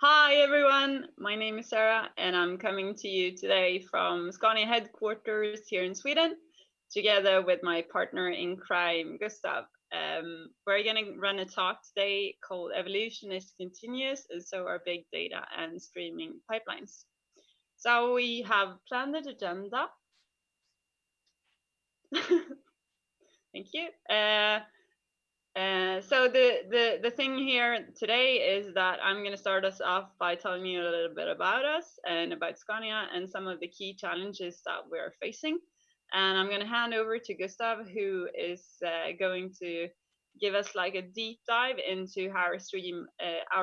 Hi everyone, my name is Sarah and I'm coming to you today from Scania headquarters here in Sweden, together with my partner in crime, Gustav. We're going to run a talk today called Evolution is Continuous, and so are big data and streaming pipelines. So we have planned an agenda. Thank you. So the thing here today is that I'm going to start us off by telling you a little bit about us and about Scania and some of the key challenges that we're facing. And I'm going to hand over to Gustav, who is going to give us like a deep dive into how our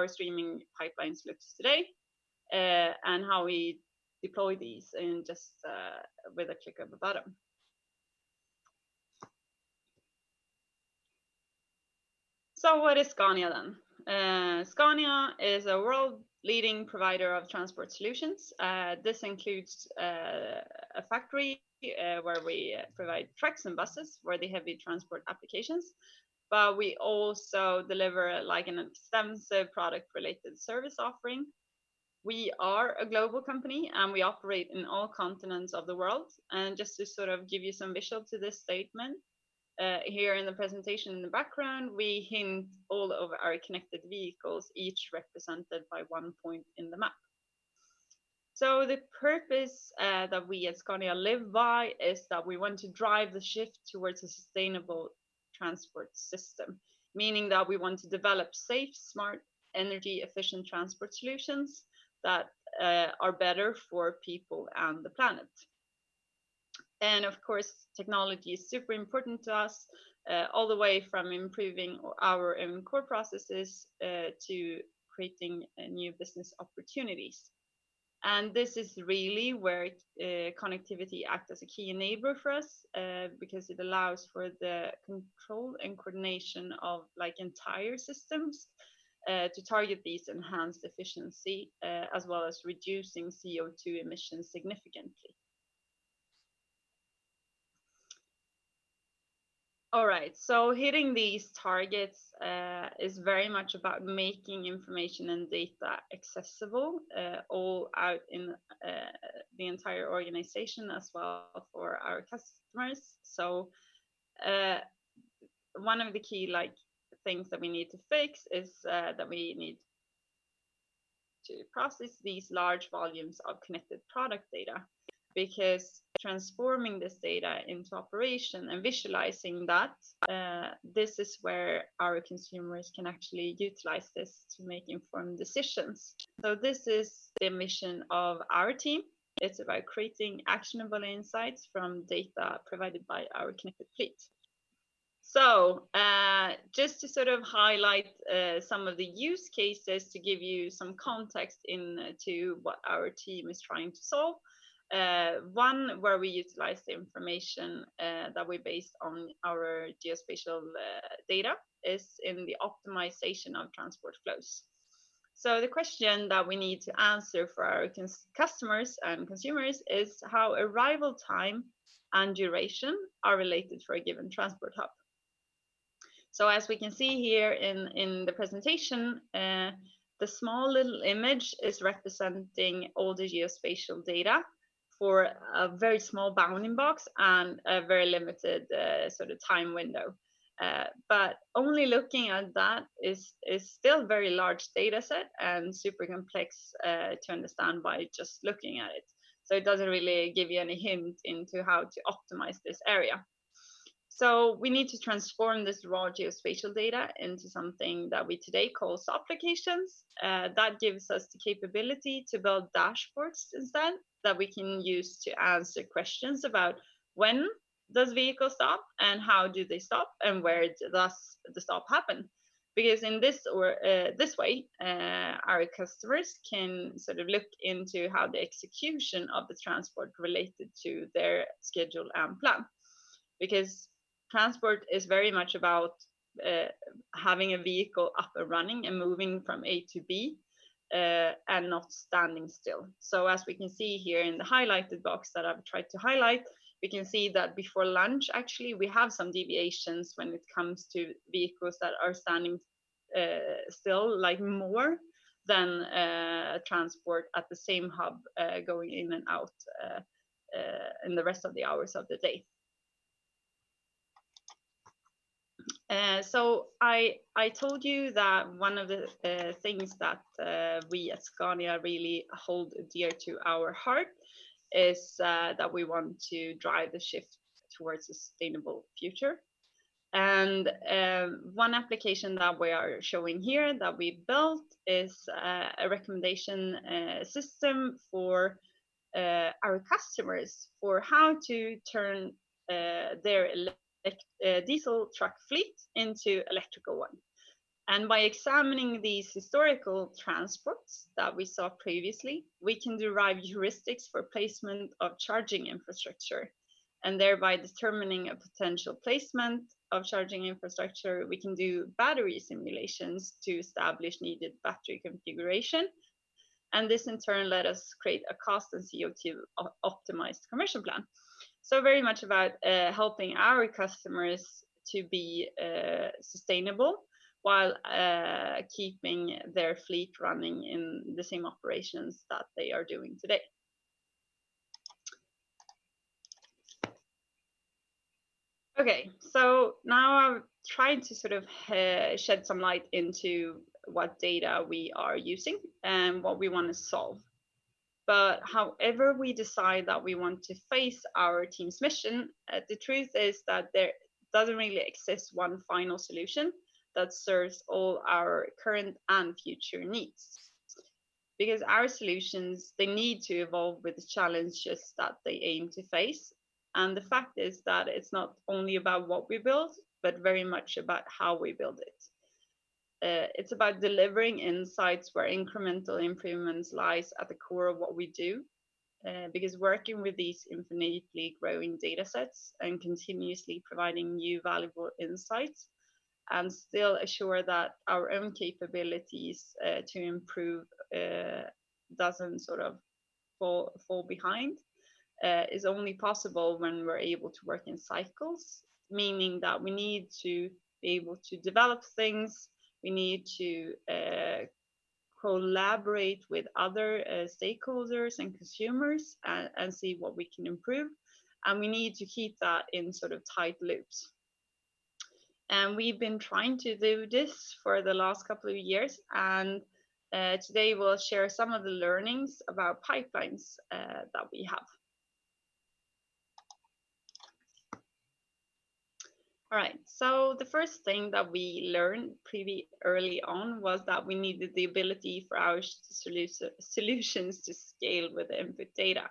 streaming pipelines looks today and how we deploy these in just with a click of a button. So what is Scania then? Scania is a world-leading provider of transport solutions. This includes a factory where we provide trucks and buses for the heavy transport applications, but we also deliver like an extensive product-related service offering. We are a global company and we operate in all continents of the world. And just to sort of give you some visual to this statement, here in the presentation in the background, we hint all of our connected vehicles, each represented by one point in the map. So the purpose that we at Scania live by is that we want to drive the shift towards a sustainable transport system, meaning that we want to develop safe, smart, energy efficient transport solutions that are better for people and the planet. And of course, technology is super important to us, all the way from improving our own core processes to creating new business opportunities. And this is really where connectivity acts as a key enabler for us, because it allows for the control and coordination of like entire systems to target these enhanced efficiency, as well as reducing CO2 emissions significantly. All right, so hitting these targets is very much about making information and data accessible all out in the entire organization as well for our customers. So one of the key things that we need to fix is that we need to process these large volumes of connected product data, because transforming this data into operation and visualizing that, this is where our consumers can actually utilize this to make informed decisions. So this is the mission of our team. It's about creating actionable insights from data provided by our connected fleet. So just to sort of highlight some of the use cases to give you some context into what our team is trying to solve. One where we utilize the information that we based on our geospatial data is in the optimization of transport flows. So the question that we need to answer for our customers and consumers is how arrival time and duration are related for a given transport hub. So as we can see here in the presentation, the small little image is representing all the geospatial data for a very small bounding box and a very limited sort of time window. But only looking at that is still a very large data set and super complex to understand by just looking at it. So it doesn't really give you any hint into how to optimize this area. So we need to transform this raw geospatial data into something that we today call applications. That gives us the capability to build dashboards instead that we can use to answer questions about when does vehicle stop and how do they stop and where does the stop happen. Because in this way, our customers can sort of look into how the execution of the transport related to their schedule and plan. Because transport is very much about having a vehicle up and running and moving from A to B and not standing still. So as we can see here in the highlighted box that I've tried to highlight, we can see that before lunch, actually, we have some deviations when it comes to vehicles that are standing still, like more then transport at the same hub going in and out in the rest of the hours of the day. So I told you that one of the things that we at Scania really hold dear to our heart is that we want to drive the shift towards a sustainable future. And one application that we are showing here that we built is a recommendation system for our customers for how to turn their diesel truck fleet into electrical one. And by examining these historical transports that we saw previously, we can derive heuristics for placement of charging infrastructure. And thereby determining a potential placement of charging infrastructure, we can do battery simulations to establish needed battery configuration. And this in turn let us create a cost and CO2 optimized commercial plan. So very much about helping our customers to be sustainable while keeping their fleet running in the same operations that they are doing today. Okay, so now I've tried to sort of shed some light into what data we are using and what we want to solve. But however we decide that we want to face our team's mission, the truth is that there doesn't really exist one final solution that serves all our current and future needs. Because our solutions, they need to evolve with the challenges that they aim to face. And the fact is that it's not only about what we build, but very much about how we build it. It's about delivering insights where incremental improvements lies at the core of what we do, because working with these infinitely growing data sets and continuously providing new valuable insights and still assure that our own capabilities to improve doesn't sort of fall behind is only possible when we're able to work in cycles, meaning that we need to be able to develop things, we need to collaborate with other stakeholders and consumers and see what we can improve. And we need to keep that in sort of tight loops. And we've been trying to do this for the last couple of years. And today we'll share some of the learnings about pipelines that we have. All right, so the first thing that we learned pretty early on was that we needed the ability for our solutions to scale with the input data,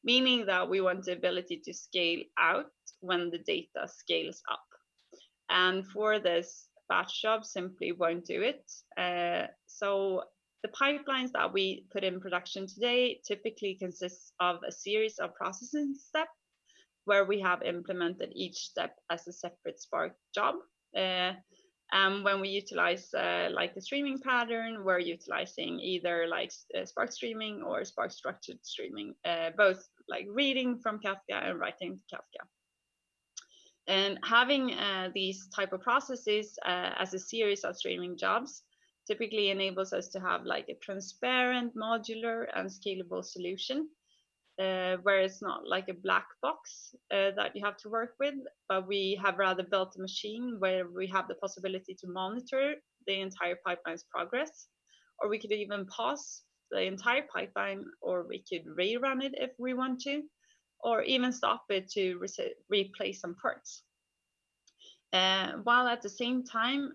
meaning that we want the ability to scale out when the data scales up. And for this, batch job simply won't do it. So the pipelines that we put in production today typically consists of a series of processing steps where we have implemented each step as a separate Spark job. And when we utilize like the streaming pattern, we're utilizing either like Spark streaming or Spark structured streaming, both like reading from Kafka and writing to Kafka. And having these type of processes as a series of streaming jobs typically enables us to have like a transparent, modular, and scalable solution. Where it's not like a black box that you have to work with, but we have rather built a machine where we have the possibility to monitor the entire pipeline's progress, or we could even pause the entire pipeline, or we could rerun it if we want to, or even stop it to replace some parts. While at the same time,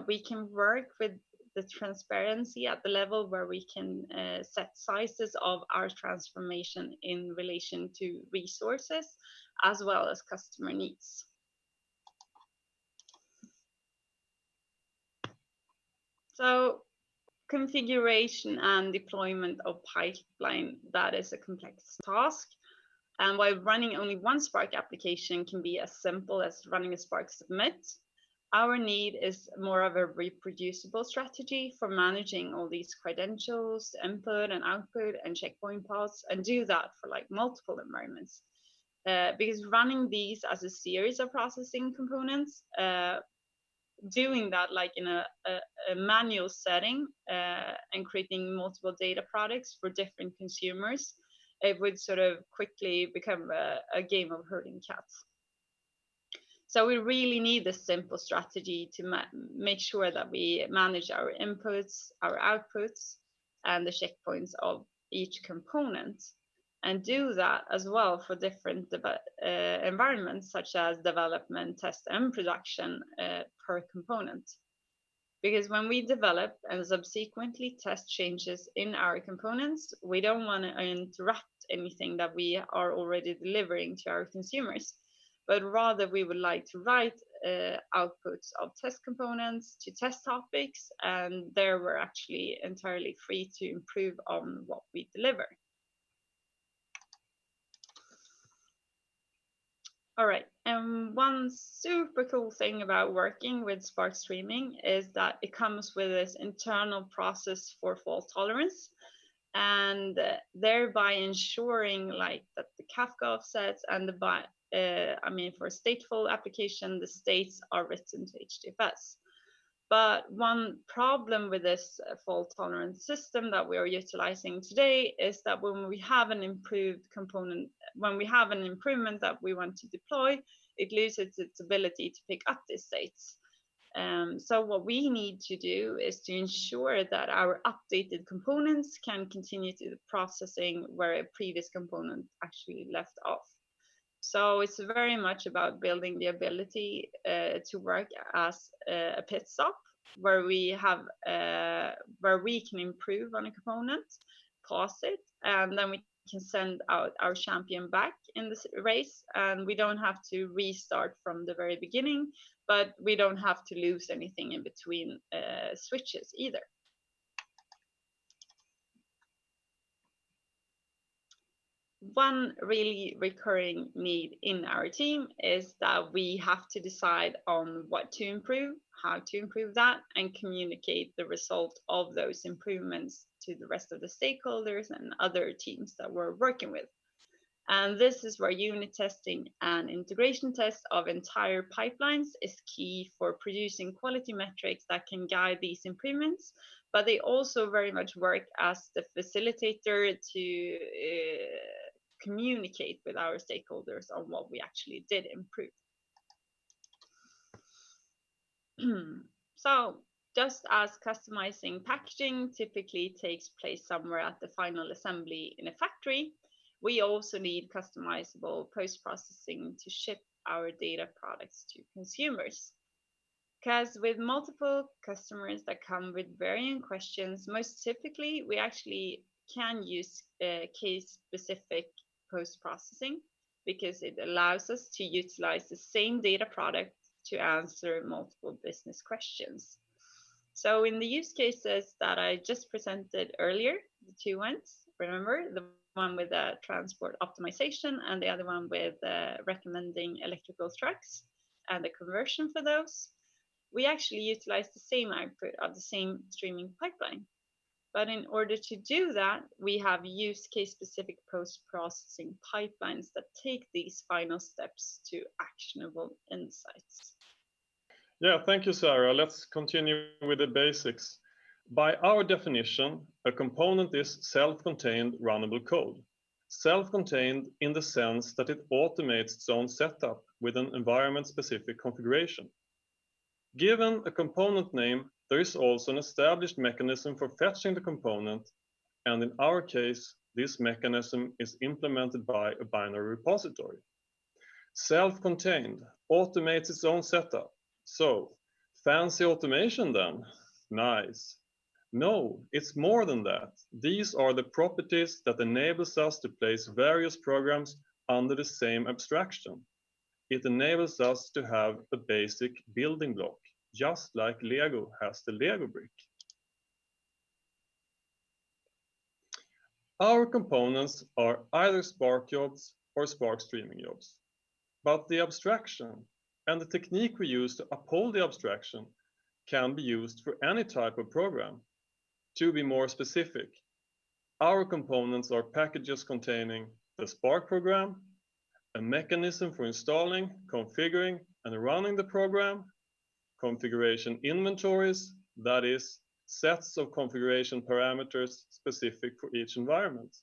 we can work with the transparency at the level where we can set sizes of our transformation in relation to resources as well as customer needs. So configuration and deployment of pipeline, that is a complex task. And while running only one Spark application can be as simple as running a Spark submit, our need is more of a reproducible strategy for managing all these credentials, input and output and checkpoint paths, and do that for like multiple environments. Because running these as a series of processing components doing that like in a manual setting and creating multiple data products for different consumers, it would sort of quickly become a game of herding cats. So we really need a simple strategy to make sure that we manage our inputs, our outputs, and the checkpoints of each component, and do that as well for different environments such as development, test, and production per component. Because when we develop and subsequently test changes in our components, we don't want to interrupt anything that we are already delivering to our consumers, but rather we would like to write outputs of test components to test topics, and there we're actually entirely free to improve on what we deliver. All right, and one super cool thing about working with Spark Streaming is that it comes with this internal process for fault tolerance, and thereby ensuring like that the Kafka offsets and the for stateful application, the states are written to HDFS. But one problem with this fault tolerant system that we are utilizing today is that when we have an improved component, when we have an improvement that we want to deploy, it loses its ability to pick up these states. So what we need to do is to ensure that our updated components can continue to the processing where a previous component actually left off. So it's very much about building the ability to work as a pit stop where we have where we can improve on a component, pause it, and then we can send out our champion back in this race, and we don't have to restart from the very beginning, but we don't have to lose anything in between switches either. One really recurring need in our team is that we have to decide on what to improve, how to improve that, and communicate the result of those improvements to the rest of the stakeholders and other teams that we're working with. And this is where unit testing and integration tests of entire pipelines is key for producing quality metrics that can guide these improvements, but they also very much work as the facilitator to communicate with our stakeholders on what we actually did improve. So just as customizing packaging typically takes place somewhere at the final assembly in a factory, we also need customizable post-processing to ship our data products to consumers. Because with multiple customers that come with varying questions, most typically we actually can use case-specific post-processing because it allows us to utilize the same data product to answer multiple business questions. So in the use cases that I just presented earlier, the two ones, remember the one with transport optimization and the other one with recommending electrical trucks and the conversion for those, we actually utilize the same output of the same streaming pipeline. But in order to do that, we have use case specific post-processing pipelines that take these final steps to actionable insights. Yeah, thank you, Sarah. Let's continue with the basics. By our definition, a component is self-contained runnable code. Self-contained in the sense that it automates its own setup with an environment-specific configuration. Given a component name, there is also an established mechanism for fetching the component, and in our case, this mechanism is implemented by a binary repository. Self-contained automates its own setup. So, fancy automation then? Nice. No, it's more than that. These are the properties that enables us to place various programs under the same abstraction. It enables us to have a basic building block, just like Lego has the Lego brick. Our components are either Spark jobs or Spark streaming jobs. But the abstraction and the technique we use to uphold the abstraction can be used for any type of program. To be more specific, our components are packages containing the Spark program, a mechanism for installing, configuring, and running the program, configuration inventories, that is, sets of configuration parameters specific for each environment.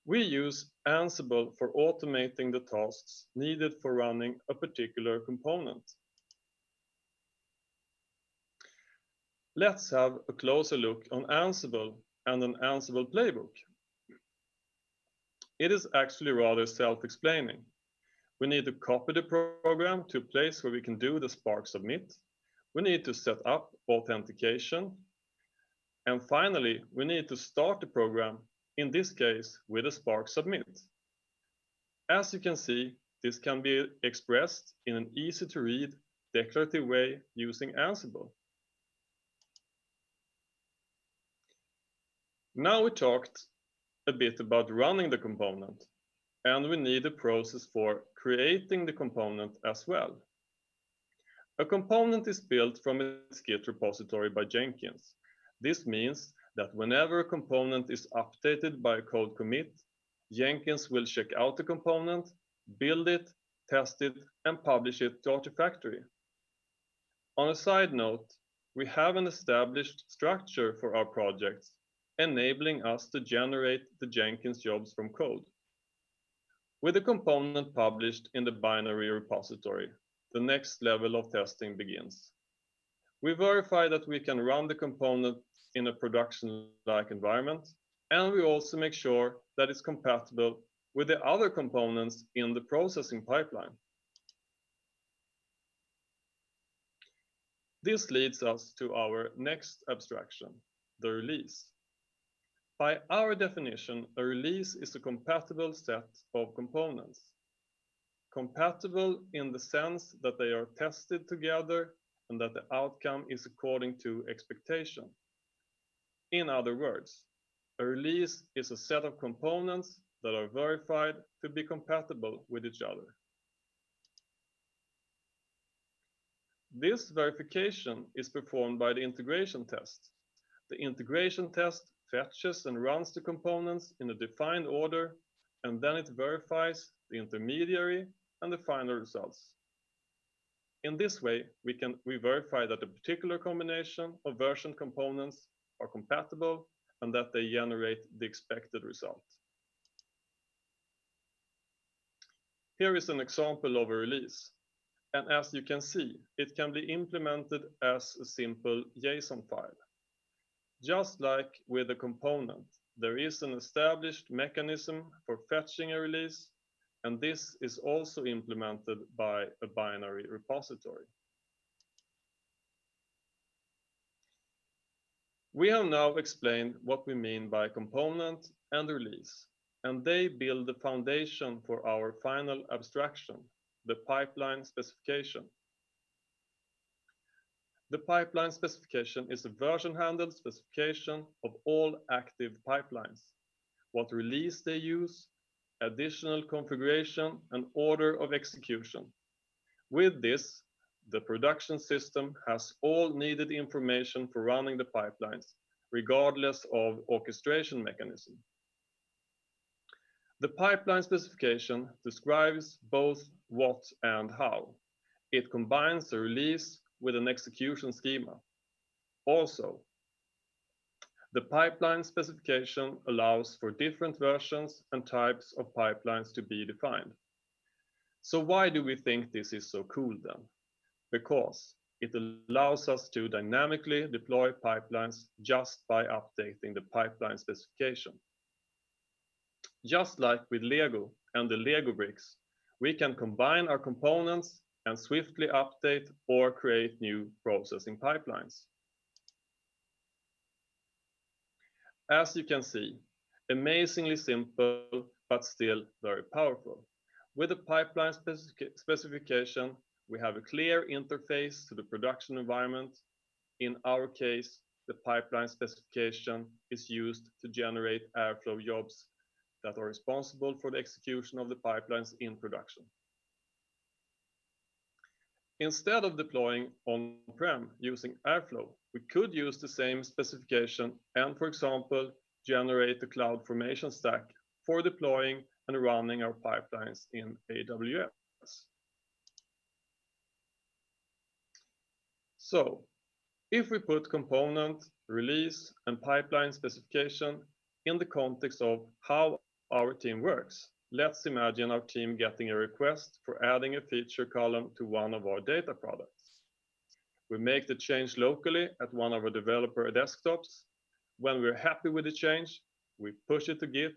We use Ansible for automating the tasks needed for running a particular component. Let's have a closer look on Ansible and an Ansible playbook. It is actually rather self-explaining. We need to copy the program to a place where we can do the Spark submit. We need to set up authentication. And finally, we need to start the program, in this case, with a Spark submit. As you can see, this can be expressed in an easy-to-read, declarative way using Ansible. Now we talked a bit about running the component, and we need a process for creating the component as well. A component is built from its Git repository by Jenkins. This means that whenever a component is updated by a code commit, Jenkins will check out the component, build it, test it, and publish it to Artifactory. On a side note, we have an established structure for our projects, enabling us to generate the Jenkins jobs from code. With the component published in the binary repository, the next level of testing begins. We verify that we can run the component in a production-like environment, and we also make sure that it's compatible with the other components in the processing pipeline. This leads us to our next abstraction, the release. By our definition, a release is a compatible set of components. Compatible in the sense that they are tested together and that the outcome is according to expectation. In other words, a release is a set of components that are verified to be compatible with each other. This verification is performed by the integration test. The integration test fetches and runs the components in a defined order, and then it verifies the intermediary and the final results. In this way, we verify that a particular combination of version components are compatible and that they generate the expected result. Here is an example of a release. And as you can see, it can be implemented as a simple JSON file. Just like with a component, there is an established mechanism for fetching a release, and this is also implemented by a binary repository. We have now explained what we mean by component and release, and they build the foundation for our final abstraction, the pipeline specification. The pipeline specification is a version-handled specification of all active pipelines, what release they use, additional configuration, and order of execution. With this, the production system has all needed information for running the pipelines, regardless of orchestration mechanism. The pipeline specification describes both what and how. It combines the release with an execution schema. Also, the pipeline specification allows for different versions and types of pipelines to be defined. So why do we think this is so cool then? Because it allows us to dynamically deploy pipelines just by updating the pipeline specification. Just like with Lego and the Lego bricks, we can combine our components and swiftly update or create new processing pipelines. As you can see, amazingly simple, but still very powerful. With the pipeline specification, we have a clear interface to the production environment. In our case, the pipeline specification is used to generate Airflow jobs that are responsible for the execution of the pipelines in production. Instead of deploying on-prem using Airflow, we could use the same specification and, for example, generate a CloudFormation stack for deploying and running our pipelines in AWS. So, if we put component, release, and pipeline specification in the context of how our team works, let's imagine our team getting a request for adding a feature column to one of our data products. We make the change locally at one of our developer desktops. When we're happy with the change, we push it to Git.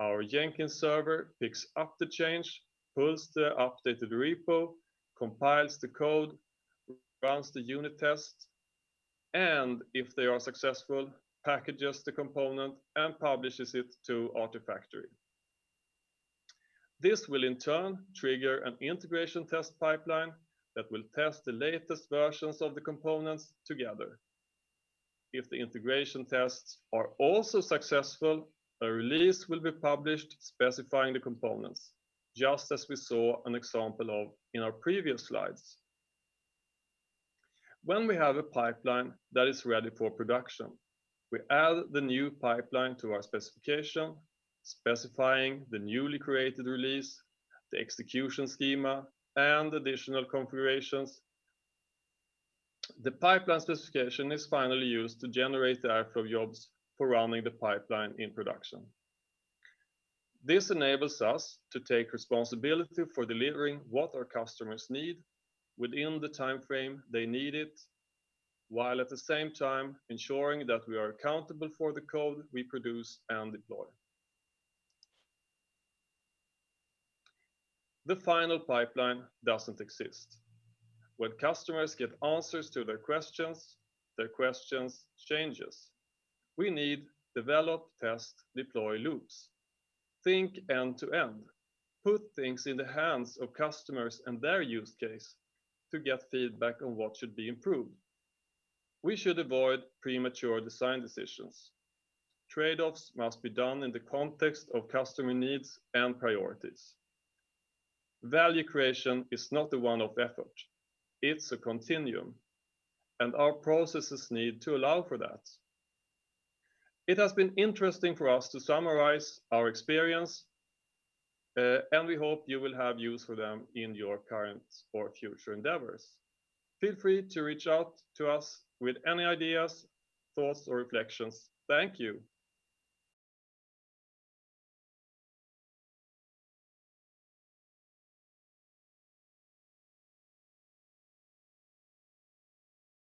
Our Jenkins server picks up the change, pulls the updated repo, compiles the code, runs the unit test, and if they are successful, packages the component and publishes it to Artifactory. This will in turn trigger an integration test pipeline that will test the latest versions of the components together. If the integration tests are also successful, a release will be published specifying the components, just as we saw an example of in our previous slides. When we have a pipeline that is ready for production, we add the new pipeline to our specification, specifying the newly created release, the execution schema, and additional configurations. The pipeline specification is finally used to generate the airflow jobs for running the pipeline in production. This enables us to take responsibility for delivering what our customers need within the time frame they need it, while at the same time ensuring that we are accountable for the code we produce and deploy. The final pipeline doesn't exist. When customers get answers to their questions changes. We need develop, test, deploy loops. Think end to end. Put things in the hands of customers and their use case to get feedback on what should be improved. We should avoid premature design decisions. Trade-offs must be done in the context of customer needs and priorities. Value creation is not a one-off effort. It's a continuum, and our processes need to allow for that. It has been interesting for us to summarize our experience, and we hope you will have use for them in your current or future endeavors. Feel free to reach out to us with any ideas, thoughts, or reflections. Thank you.